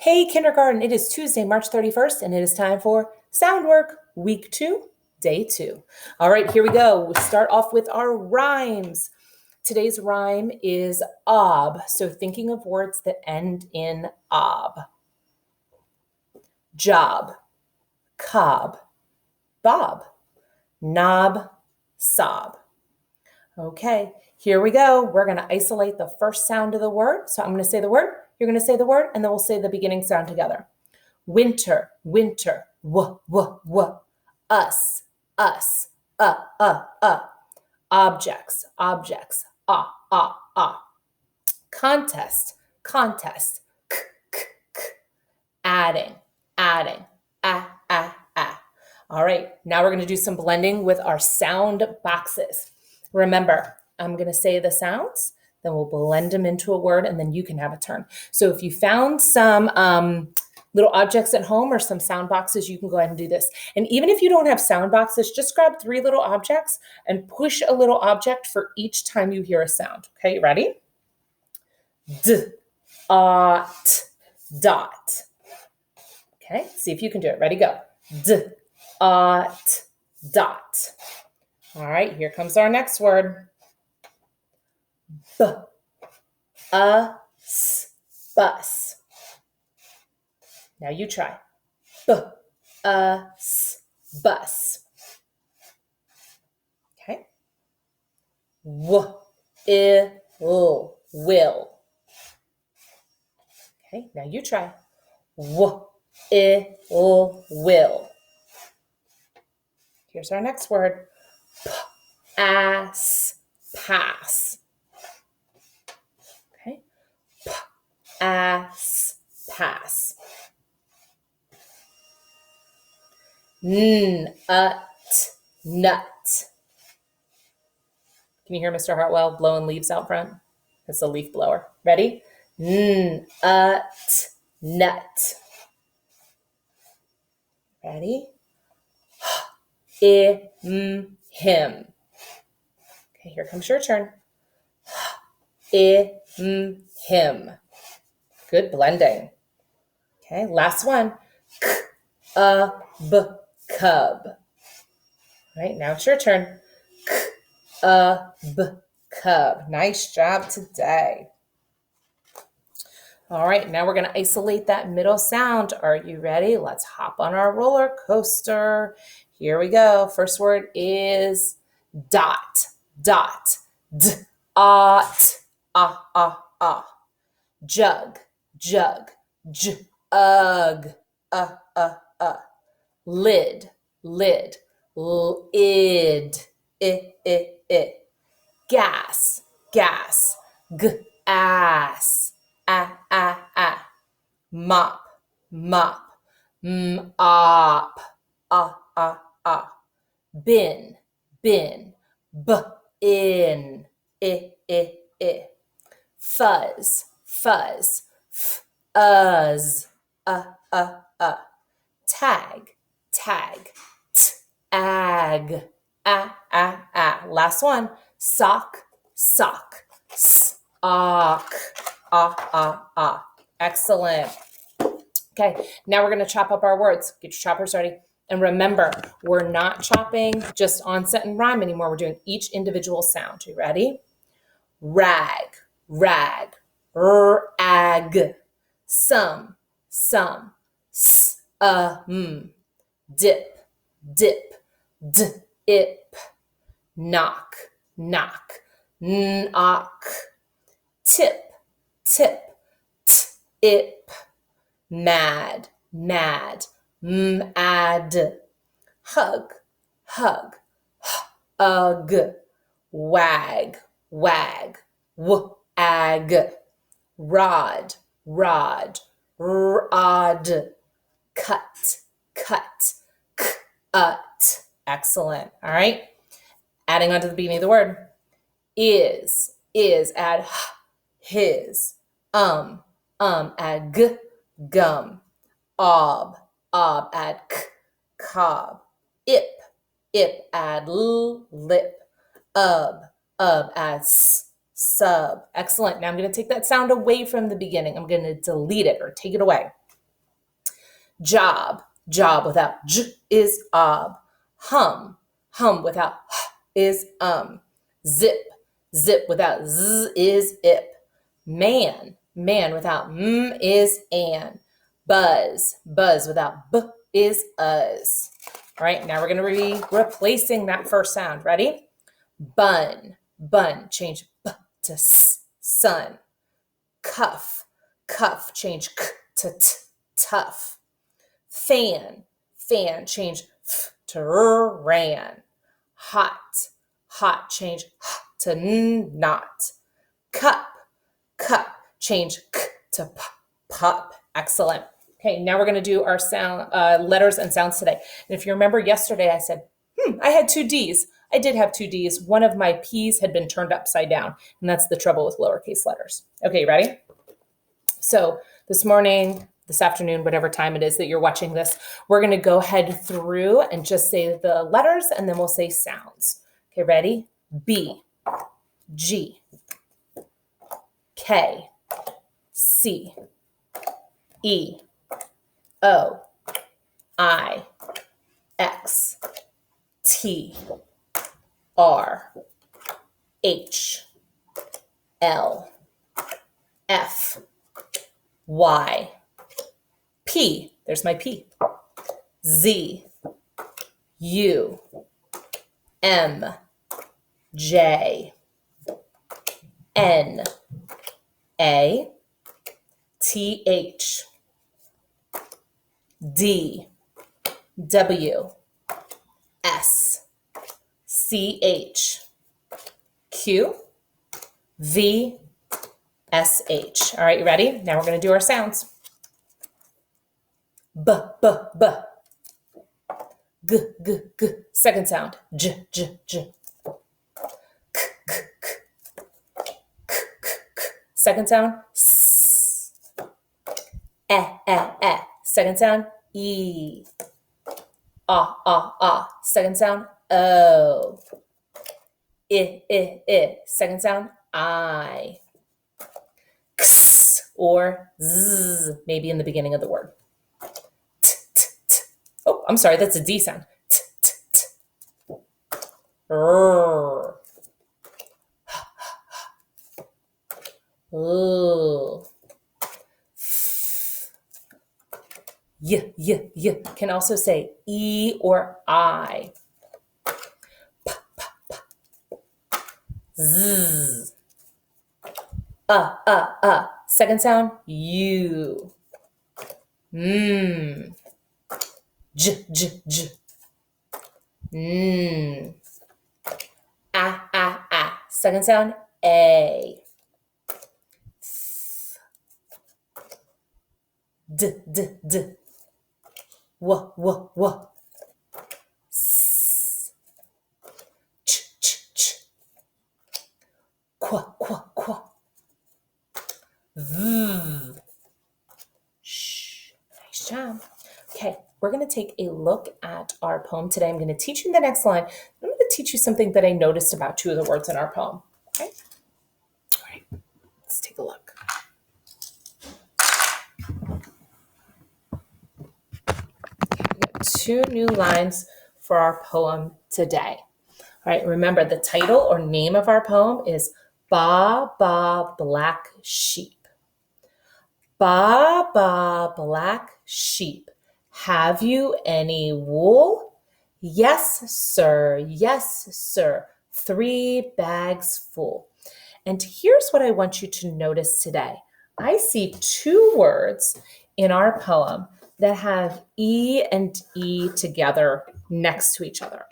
Hey, kindergarten, it is Tuesday, March 31st, and it is time for Sound Work, Week 2, Day 2. All right, here we go. We start off with our rhymes. Today's rhyme is ob, so thinking of words that end in ob. Job, cob, bob, knob, sob. Okay, here we go. We're going to isolate the first sound of the word. So I'm going to say the word, you're going to say the word, and then we'll say the beginning sound together. Winter, winter, w, w, w. Us, us, Objects, objects, Contest, contest, k, k, k. Adding, adding, All right, now we're going to do some blending with our sound boxes. Remember, I'm going to say the sounds, then we'll blend them into a word, and then you can have a turn. So if you found some little objects at home or some sound boxes, you can go ahead and do this. And even if you don't have sound boxes, just grab 3 little objects and push a little object for each time you hear a sound. Okay, ready? D, ot, dot. Okay, see if you can do it. Ready, go. D, ot, dot. All right, here comes our next word. B, us, bus. Now you try. B, us, bus. Okay. W, ill, will. Okay, now you try. W, ill, will. Here's our next word. P, ass, pass. Okay. P, ass, pass. N, nut. Can you hear Mr. Hartwell blowing leaves out front? It's a leaf blower. Ready? N, nut. Ready? Him. Okay, here comes your turn. Him. Good blending. Okay, last one. Cub. All right, now it's your turn. Cub. Nice job today. All right, now we're going to isolate that middle sound. Are you ready? Let's hop on our roller coaster. Here we go. First word is dot. Dot. D, ot, Jug. Jug. J, ug. Lid. Lid. Id. I. Gas. Gas. G, ass. Mop. Mop. Op. Bin. Bin. B, in. I. Fuzz. Fuzz. Fuzz. Tag. Tag. Ag. Last one. Sock. Sock. Sock. Excellent. Okay, now we're going to chop up our words. Get your choppers ready. And remember, we're not chopping just onset and rhyme anymore. We're doing each individual sound. You ready? Rag. Rag. Rag. Some. Dip. Dip. Dip. Knock. Knock. Knock. Tip. Tip. Tip. Mad. Mad. Mad. Hug. Hug. Ug. Wag. Wag. Wag. Rod. Rod. Rod. Cut. Cut. Cut. Excellent. All right. Adding on to the beginning of the word. Is. Add his. Add g, gum. Ob. Add k, cob. Ip. Add lip. Add sub. Excellent. Now I'm going to take that sound away from the beginning. I'm going to delete it or take it away. Job, job without j is ob. Hum, hum without h is Zip, zip without z is ip. Man, man without m is an. Buzz, buzz without b is us. All right, now we're going to be replacing that first sound. Ready? Bun, bun, change b to s, sun. Cuff, cuff, change k to t, tough. Fan, fan, change f to r, ran. Hot, hot, change h to n, not. Cup, cup, change k to p, pop. Excellent. Okay, now we're going to do our sound letters and sounds today. And if you remember yesterday, I said, I had two D's. I did have two D's. One of my P's had been turned upside down, and that's the trouble with lowercase letters. Okay, ready? So this morning, this afternoon, whatever time it is that you're watching this, we're going to go ahead through and just say the letters, and then we'll say sounds. Okay, ready? B, G, K, C, E, O, I, X, T, R, H, L, F, Y, P, there's my P, Z, U, M, J, N, A, T, H, D, W, S, C, H, Q, V, S, H. All right, you ready? Now we're going to do our sounds. B, B, B. G, G, G. Second sound. J, J, J. K, K, K. K, K, K. Second sound. S. E, E, E. Second sound. E. Ah, ah, ah. Second sound. O. I, I, I. Second sound. I. X or Z, maybe in the beginning of the word. T, t, t. Oh, I'm sorry, that's a D sound. T, t, t. R. Ooh. Y, y, y. Can also say E or I. P, p, p. Z. Second sound, U. J, j, j. Second sound, A. D, d, d. W, w, w. S. Ch, ch, ch. Qu, qu, qu. V. Shh. Nice job. Okay, we're going to take a look at our poem today. I'm going to teach you the next line. I'm going to teach you something that I noticed about two of the words in our poem. Okay? All right, let's take a look. We got two new lines for our poem today. All right, remember the title or name of our poem is Baa Baa Black Sheep. Baa Baa Black Sheep, have you any wool? Yes, sir, 3 bags full. And here's what I want you to notice today. I see two words in our poem that have E and E together next to each other.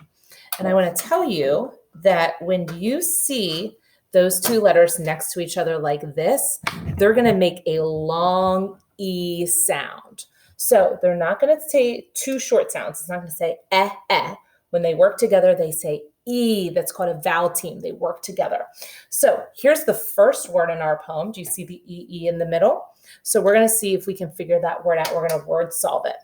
And I want to tell you that when you see those two letters next to each other like this, they're going to make a long E sound. So they're not going to say two short sounds. It's not going to say eh, eh. When they work together, they say E. That's called a vowel team. They work together. So here's the first word in our poem. Do you see the E in the middle? So we're going to see if we can figure that word out. We're going to word solve it.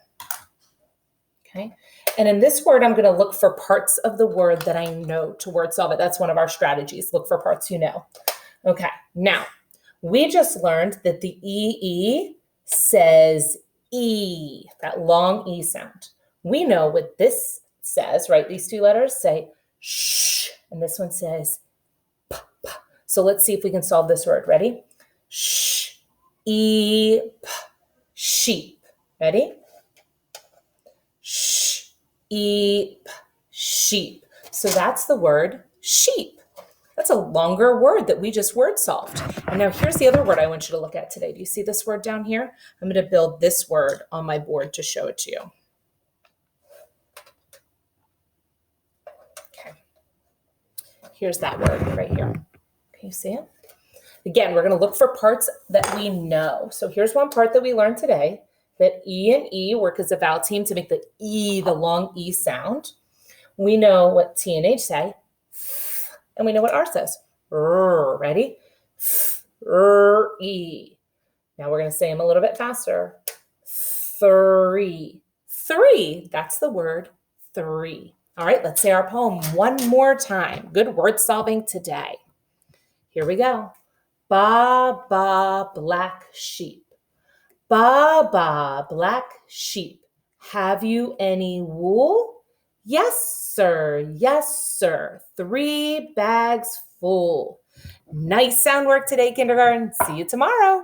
Okay. And in this word, I'm going to look for parts of the word that I know to word solve it. That's one of our strategies. Look for parts you know. Okay. Now, we just learned that the EE says E, that long E sound. We know what this says, right? These two letters say shh, and this one says p, p. So let's see if we can solve this word. Ready? Shh, E, p, sheep. Ready? Shh, E, p, sheep. So that's the word sheep. That's a longer word that we just word solved. And now here's the other word I want you to look at today. Do you see this word down here? I'm going to build this word on my board to show it to you. Okay. Here's that word right here. Can you see it? Again, we're going to look for parts that we know. So here's one part that we learned today, that E and E work as a vowel team to make the E, the long E sound. We know what T and H say, and we know what R says. Ready? E. Now we're going to say them a little bit faster. Three. Three. That's the word three. All right, let's say our poem one more time. Good word solving today. Here we go. Baa Baa Black Sheep. Baa Baa Black Sheep. Have you any wool? Yes, sir. Yes, sir. 3 bags full. Nice sound work today, kindergarten. See you tomorrow.